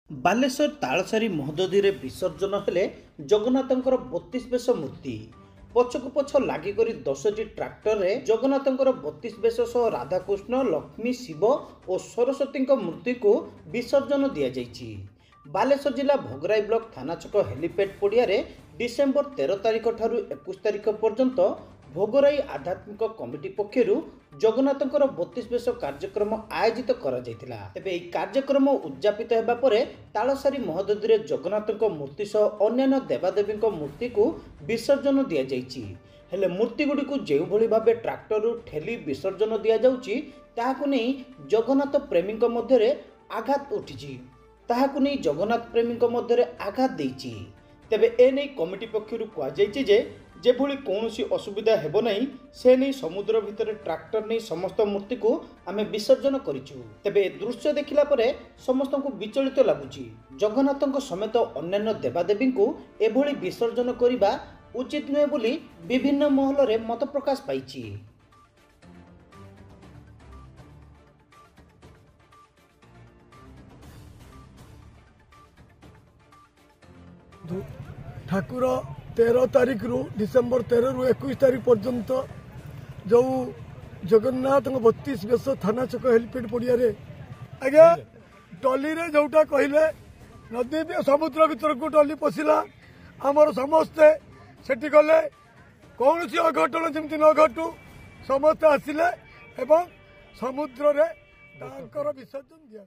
बालेश्वर तालसारी महोदधी रे विसर्जन हेले जगन्नाथंकर 32 बेश मूर्ति पछकु पछ लागिकरी 10टी ट्रैक्टर रे जगन्नाथंकर 32 बेश सह राधाकृष्ण लक्ष्मी शिव और सरस्वती मूर्ति को विसर्जन दिया जाइछि। बालेश्वर जिला भोगराई ब्लॉक थाना छक हेलीपैड पड़िया रे डिसेम्बर 13 तारिख ठारू 21 तारिख पर्यंत भोगराई आध्यात्मिक कमिटी पक्षरु जगन्नाथंकर 32 बेश कार्यक्रम आयोजित करा जायतिला। तेबे एई कार्यक्रम उद्यापित हेबा परे तालसारी महोदधी रे जगन्नाथंक मूर्ति सह अन्य देवादेवी मूर्ति को विसर्जन दिया जायछि। हेले मूर्ति गुडी को जेउ भली भाबे ट्रैक्टर रु ठेली विसर्जन दिया जाउछि ताहाकु नै जगन्नाथ प्रेमीक मध्यरे आघात उठिछि। ताहाकु नै जगन्नाथ प्रेमीक मध्यरे आघात दैछि। तेबे ए नै कमिटी पक्षरु कहा जायछि जे जेभली कौनसी असुविधा हेबो नहीं से नहीं समुद्र भितर ट्रैक्टर नहीं समस्त मूर्ति को आमे विसर्जन करिछु। तेबे दृश्य देखिला परे समस्त को विचलित लागुछि। जगन्नाथक समेत अन्य देवादेवी को एभली विसर्जन करिबा उचित नुहे बोली विभिन्न महल रे मत प्रकाश पाइछि। ठाकुर 13 तारीख रु डिसेम्बर 13 रु 21 तारीख पर्यंत जो जगन्नाथ 32 बेश थाना छक हेलीपैड पड़िया आज्ञा टली रे जोटा कहले नदी समुद्र भीतर को टली पशिला आमर समस्ते सेठी गले कौन सी अघटन जमी न घटू समस्ते आसिले एवं समुद्र रे विसर्जन दिया।